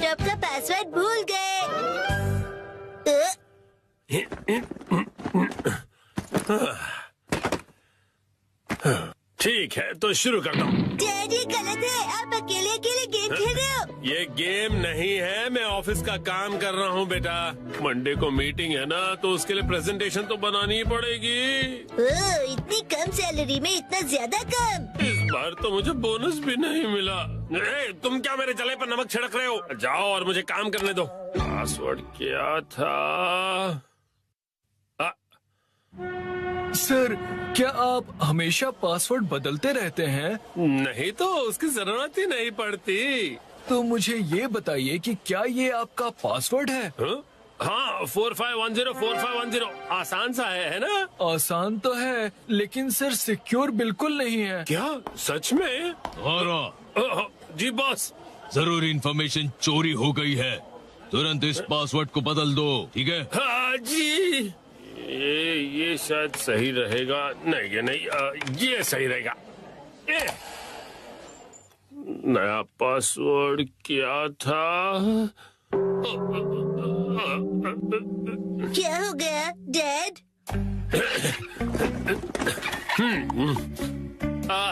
Laptop का password भूल गए। ठीक है तो शुरू करता हूँ। डैड ये गलत है, आप अकेले अकेले गेम खेल रहे हो। ये गेम नहीं है, मैं ऑफिस का काम कर रहा हूँ बेटा। मंडे को मीटिंग है ना, तो उसके लिए प्रेजेंटेशन तो बनानी ही पड़ेगी। इतनी कम सैलरी में इतना ज्यादा कम। इस बार तो मुझे बोनस भी नहीं मिला। तुम क्या मेरे जले पर नमक छिड़क रहे हो? जाओ और मुझे काम करने दो। पासवर्ड क्या था? सर, क्या आप हमेशा पासवर्ड बदलते रहते हैं? नहीं तो उसकी जरूरत ही नहीं पड़ती। तो मुझे ये बताइए कि क्या ये आपका पासवर्ड है? हाँ 45104510 आसान सा है ना? आसान तो है, लेकिन सर सिक्योर बिल्कुल नहीं है। क्या सच में? जी बॉस। जरूरी इंफॉर्मेशन चोरी हो गई है, तुरंत इस पासवर्ड को बदल दो, ठीक है? हाँ जी। ये शायद सही रहेगा। नहीं ये नहीं, ये सही रहेगा। नया पासवर्ड क्या था? क्या हो गया डैड?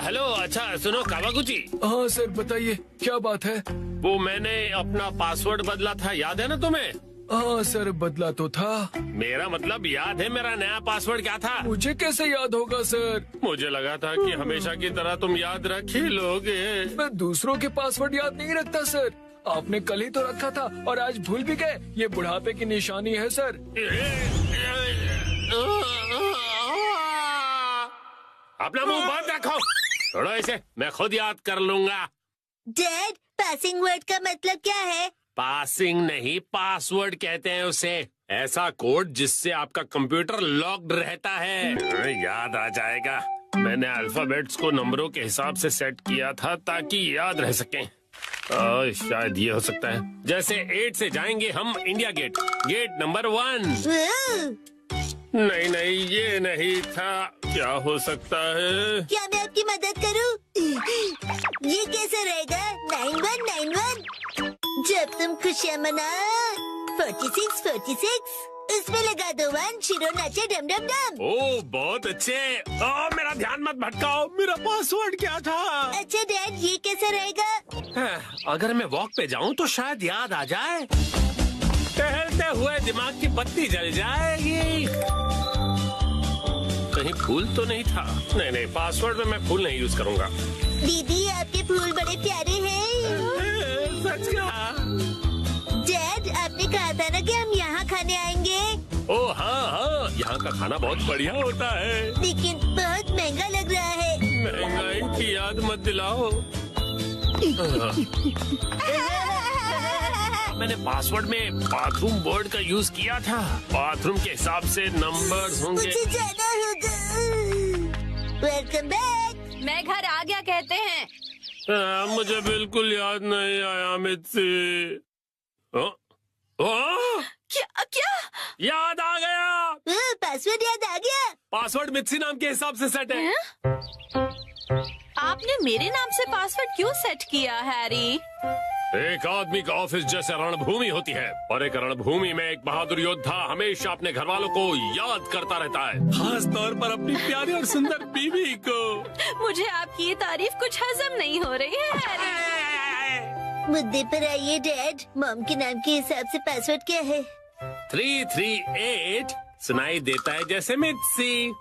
हेलो, अच्छा सुनो कावागुची। हाँ सर बताइए, क्या बात है? वो मैंने अपना पासवर्ड बदला था, याद है ना तुम्हें? हाँ सर बदला तो था। मेरा मतलब याद है मेरा नया पासवर्ड क्या था? मुझे कैसे याद होगा सर? मुझे लगा था कि हमेशा की तरह तुम याद रख ही लोगे। मैं दूसरों के पासवर्ड याद नहीं रखता सर। आपने कल ही तो रखा था और आज भूल भी गए। ये बुढ़ापे की निशानी है सर। अपना मुंह बंद रखो। छोड़ो इसे, मैं खुद याद कर लूंगा। डैड पासिंग वर्ड का मतलब क्या है? पासिंग नहीं, पासवर्ड कहते हैं उसे। ऐसा कोड जिससे आपका कंप्यूटर लॉक्ड रहता है। याद आ जाएगा। मैंने अल्फाबेट्स को नंबरों के हिसाब से सेट किया था ताकि याद रह सकें। शायद ये हो सकता है। जैसे 8 से जाएंगे हम इंडिया गेट, गेट नंबर 1। नहीं नहीं ये नहीं था। क्या हो सकता है? क्या मैं आपकी मदद करूं? ये कैसे रहेगा? 9191। जब तुम खुशियाँ मना 46 उसमें लगा दो 1, शिरो नाचे डम डम डम। ओह बहुत अच्छे। मेरा ध्यान मत भटकाओ। मेरा पासवर्ड क्या था? अच्छा डैड ये कैसे रहेगा? अगर मैं वॉक पे जाऊं तो शायद याद आ जाए। टहलते हुए दिमाग की बत्ती जल जाएगी। कहीं फूल तो नहीं था? नहीं पासवर्ड में मैं फूल नहीं यूज करूंगा। दीदी आपके फूल बड़े प्यारे हैं। सच कहा। डैड आपने कहा था ना कि हम यहाँ खाने आएंगे। ओह हाँ, यहाँ का खाना बहुत बढ़िया होता है। लेकिन बहुत महंगा लग रहा है। महंगाई की याद मत दिलाओ। मैंने पासवर्ड में बाथरूम वर्ड का यूज किया था। बाथरूम के हिसाब से नंबर्स होंगे। मुझे जाना होगा। Welcome back. मैं घर आ गया कहते हैं। मुझे बिल्कुल याद नहीं आया मित्सी। क्या क्या? याद आ गया। पासवर्ड याद आ गया। पासवर्ड मित्सी नाम के हिसाब से सेट है। आपने मेरे नाम से पासवर्ड क्यों सेट किया हैरी? एक आदमी का ऑफिस जैसे रणभूमि होती है, और एक रणभूमि में एक बहादुर योद्धा हमेशा अपने घर वालों को याद करता रहता है, खास तौर पर अपनी प्यारी और सुंदर बीवी को। मुझे आपकी ये तारीफ कुछ हजम नहीं हो रही है हैरी। मुद्दे पर आइए डैड। मॉम के नाम के हिसाब से पासवर्ड क्या है? 338 सुनाई देता है जैसे मित्सी।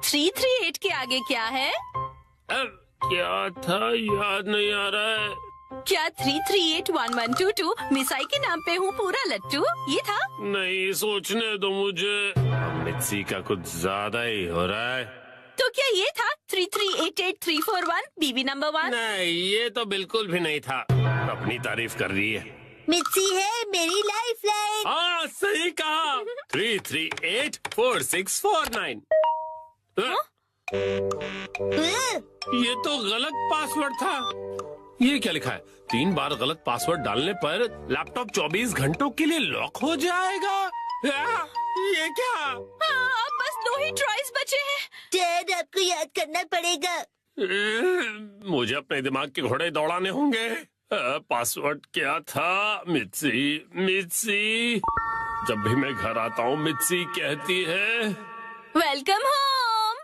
338 के आगे क्या है? क्या था याद नहीं आ रहा है। क्या 3381122 मिसाई के नाम पे हूँ पूरा लट्टू? ये था? नहीं सोचने दो मुझे। मित्सी का कुछ ज्यादा ही हो रहा है। तो क्या ये था 3388341 बीबी नंबर 1? नहीं ये तो बिल्कुल भी नहीं था। अपनी तारीफ कर रही है। मित्सी है मेरी लाइफ लाइन। हाँ सही कहा। 3384649। ये तो गलत पासवर्ड था। ये क्या लिखा है? 3 बार गलत पासवर्ड डालने पर लैपटॉप 24 घंटों के लिए लॉक हो जाएगा। ये क्या? अब बस 2 ही ट्राइज बचे हैं। डैड आपको याद करना पड़ेगा। मुझे अपने दिमाग के घोड़े दौड़ाने होंगे। पासवर्ड क्या था? मित्सी मित्सी। जब भी मैं घर आता हूँ मित्सी कहती है वेलकम होम।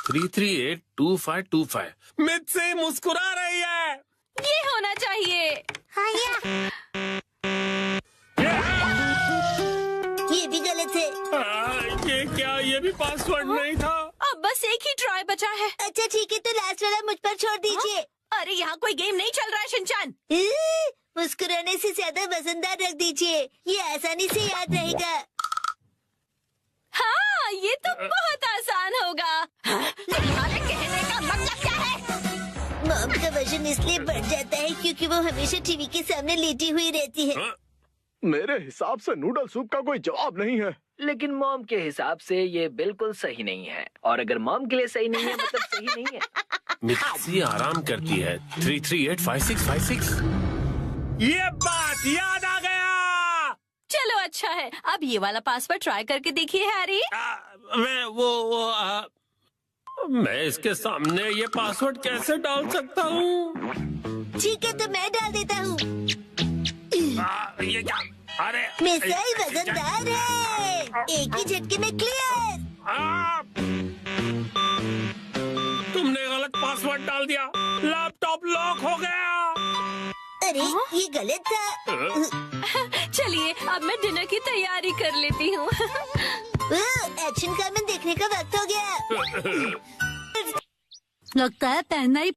3382525। मित्सी मुस्कुरा रही है। ये होना चाहिए। ये भी गलत है। ये क्या? ये भी पासवर्ड नहीं था। अब बस एक ही ट्राई बचा है। अच्छा ठीक है, तो लास्ट वाला मुझ पर छोड़ दीजिए। अरे यहाँ कोई गेम नहीं चल रहा है शिनचान। मुस्कुराने से ज्यादा वजनदार रख दीजिए, ये आसानी से याद रहेगा। हाँ, ये तो बहुत आसान होगा। तुम्हारे कहने का मतलब क्या है? मॉम का वजन इसलिए बढ़ जाता है क्योंकि वो हमेशा टीवी के सामने लेटी हुई रहती है। हाँ? मेरे हिसाब से नूडल सूप का कोई जवाब नहीं है। लेकिन मॉम के हिसाब से ये बिल्कुल सही नहीं है, और अगर मॉम के लिए सही नहीं है मतलब सही नहीं है। मित्सी आराम करती है। 3385656। ये बात याद आ गया। चलो अच्छा है, अब ये वाला पासवर्ड ट्राई करके देखिए हैरी। मैं इसके सामने ये पासवर्ड कैसे डाल सकता हूँ? ठीक है, तो मैं डाल देता हूँ। ये क्या? अरे मिसाइल वजनदार है, एक ही झटके में क्लियर। तुमने गलत पासवर्ड डाल दिया। लैपटॉप लॉक हो गया। अरे ये गलत था। चलिए अब मैं डिनर की तैयारी कर लेती हूँ। एक्शन कारमेन देखने का वक्त हो गया। लगता है पहनना ही